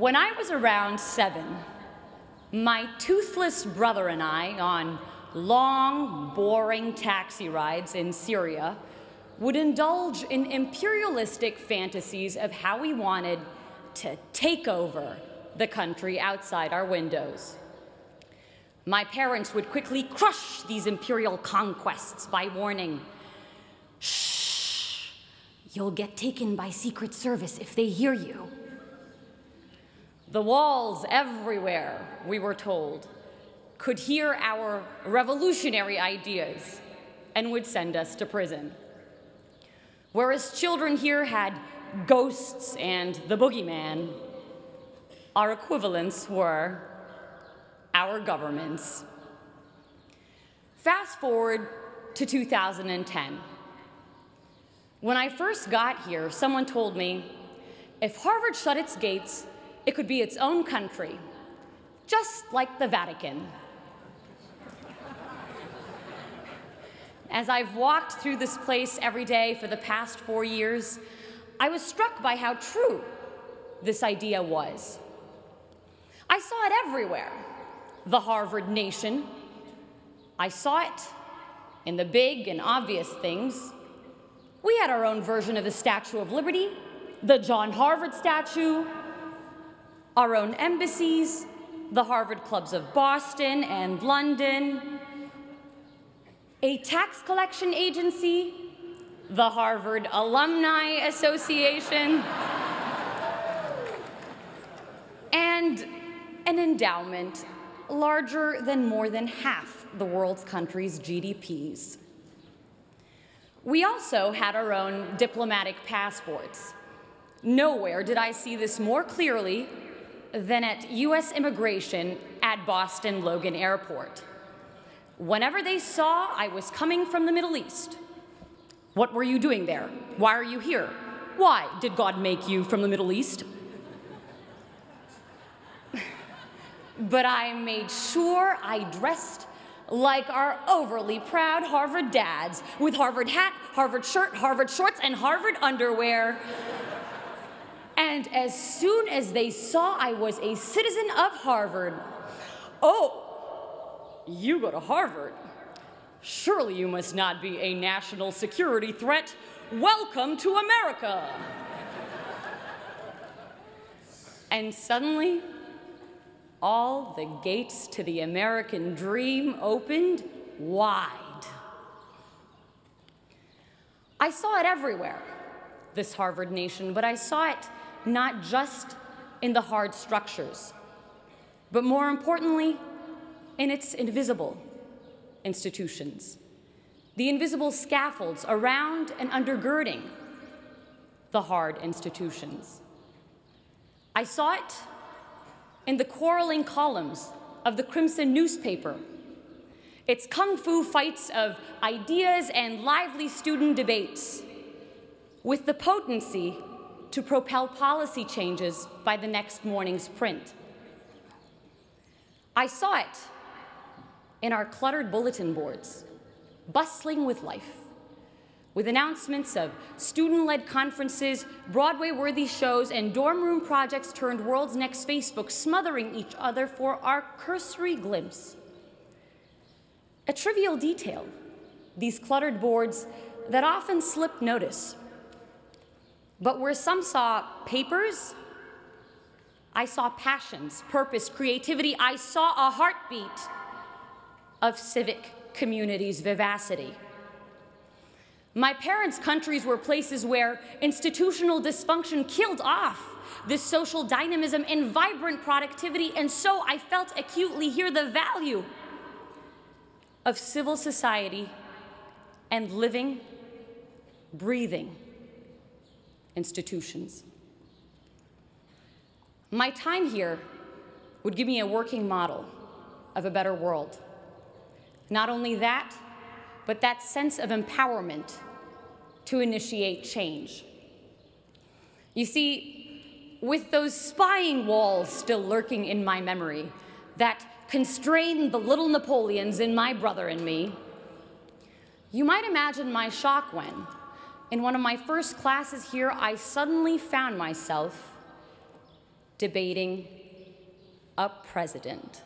When I was around 7, my toothless brother and I, on long, boring taxi rides in Syria, would indulge in imperialistic fantasies of how we wanted to take over the country outside our windows. My parents would quickly crush these imperial conquests by warning, "Shh, you'll get taken by Secret Service if they hear you." The walls everywhere, we were told, could hear our revolutionary ideas and would send us to prison. Whereas children here had ghosts and the boogeyman, our equivalents were our governments. Fast forward to 2010. When I first got here, someone told me, if Harvard shut its gates, it could be its own country, just like the Vatican. As I've walked through this place every day for the past 4 years, I was struck by how true this idea was. I saw it everywhere. The Harvard nation. I saw it in the big and obvious things. We had our own version of the Statue of Liberty, the John Harvard statue, our own embassies, the Harvard clubs of Boston and London, a tax collection agency, the Harvard Alumni Association, and an endowment larger than more than half the world's countries' GDPs. We also had our own diplomatic passports. Nowhere did I see this more clearly than at US Immigration at Boston Logan Airport. Whenever they saw I was coming from the Middle East, "What were you doing there? Why are you here? Why did God make you from the Middle East?" But I made sure I dressed like our overly proud Harvard dads, with Harvard hat, Harvard shirt, Harvard shorts, and Harvard underwear. And as soon as they saw I was a citizen of Harvard, "Oh, you go to Harvard? Surely you must not be a national security threat. Welcome to America." And suddenly, all the gates to the American dream opened wide. I saw it everywhere, this Harvard nation, but I saw it not just in the hard structures, but more importantly, in its invisible institutions, the invisible scaffolds around and undergirding the hard institutions. I saw it in the quarreling columns of the Crimson newspaper, its kung fu fights of ideas and lively student debates, with the potency to propel policy changes by the next morning's print. I saw it in our cluttered bulletin boards, bustling with life, with announcements of student-led conferences, Broadway-worthy shows, and dorm room projects turned world's next Facebook, smothering each other for our cursory glimpse. A trivial detail, these cluttered boards that often slipped notice. But where some saw papers, I saw passions, purpose, creativity. I saw a heartbeat of civic community's vivacity. My parents' countries were places where institutional dysfunction killed off this social dynamism and vibrant productivity, and so I felt acutely here the value of civil society and living, breathing institutions. My time here would give me a working model of a better world. Not only that, but that sense of empowerment to initiate change. You see, with those spying walls still lurking in my memory that constrained the little Napoleons in my brother and me, you might imagine my shock when, in one of my first classes here, I suddenly found myself debating a president.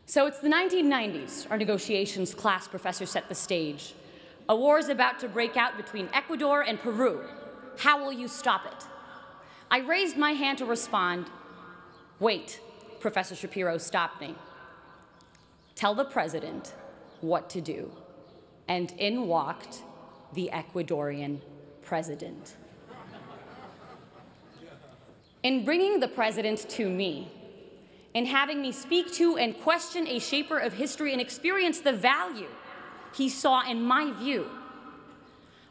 So it's the 1990s. Our negotiations class professor set the stage. A war is about to break out between Ecuador and Peru. How will you stop it? I raised my hand to respond. Wait, Professor Shapiro stopped me. Tell the president what to do. And in walked the Ecuadorian president. In bringing the president to me, in having me speak to and question a shaper of history and experience the value he saw in my view,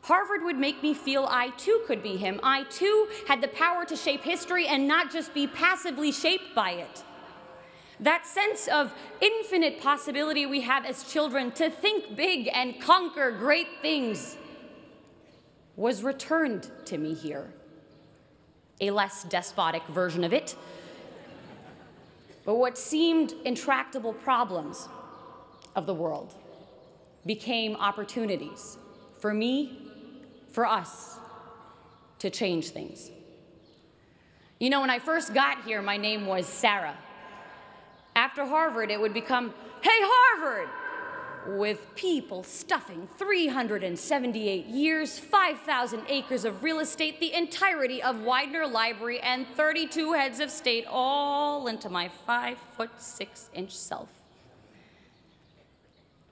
Harvard would make me feel I too could be him. I too had the power to shape history and not just be passively shaped by it. That sense of infinite possibility we have as children to think big and conquer great things was returned to me here. A less despotic version of it. But what seemed intractable problems of the world became opportunities for me, for us, to change things. You know, when I first got here, my name was Sarah. After Harvard, it would become, hey, Harvard! With people stuffing 378 years, 5,000 acres of real estate, the entirety of Widener Library, and 32 heads of state all into my 5'6" self.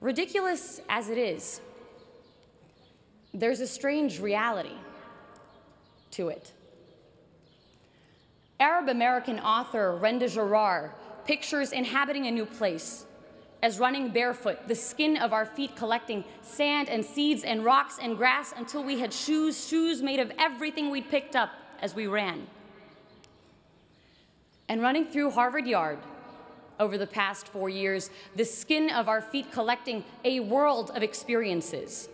Ridiculous as it is, there's a strange reality to it. Arab-American author Renda Jarrar pictures inhabiting a new place as running barefoot, the skin of our feet collecting sand and seeds and rocks and grass until we had shoes made of everything we'd picked up as we ran. And running through Harvard Yard over the past 4 years, the skin of our feet collecting a world of experiences.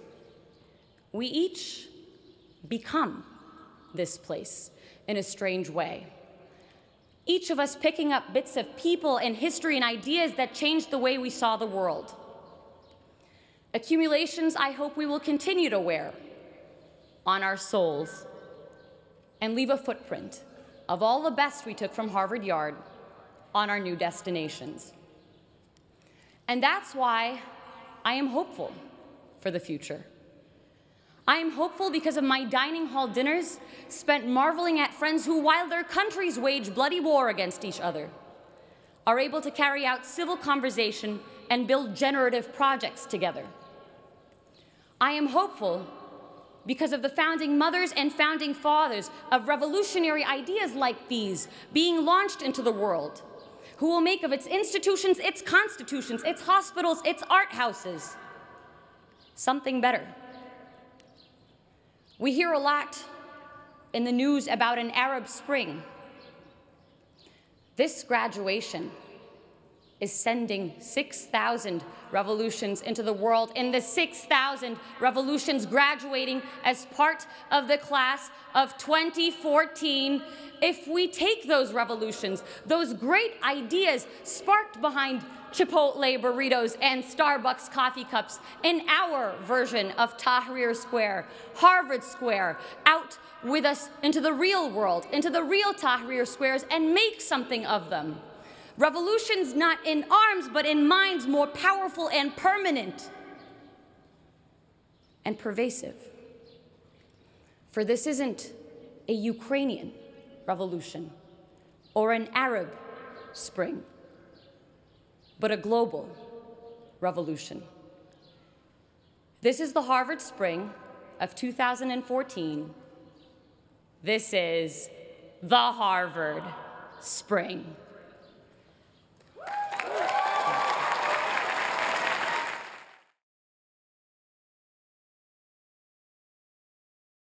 We each become this place in a strange way. Each of us picking up bits of people and history and ideas that changed the way we saw the world. Accumulations I hope we will continue to wear on our souls and leave a footprint of all the best we took from Harvard Yard on our new destinations. And that's why I am hopeful for the future. I am hopeful because of my dining hall dinners spent marveling at friends who, while their countries wage bloody war against each other, are able to carry out civil conversation and build generative projects together. I am hopeful because of the founding mothers and founding fathers of revolutionary ideas like these being launched into the world, who will make of its institutions, its constitutions, its hospitals, its art houses, something better. We hear a lot in the news about an Arab Spring. This graduation is sending 6,000 revolutions into the world, and the 6,000 revolutions graduating as part of the class of 2014. If we take those revolutions, those great ideas sparked behind Chipotle burritos and Starbucks coffee cups in our version of Tahrir Square, Harvard Square, out with us into the real world, into the real Tahrir Squares, and make something of them. Revolutions not in arms, but in minds more powerful and permanent and pervasive. For this isn't a Ukrainian revolution or an Arab Spring, but a global revolution. This is the Harvard Spring of 2014. This is the Harvard Spring.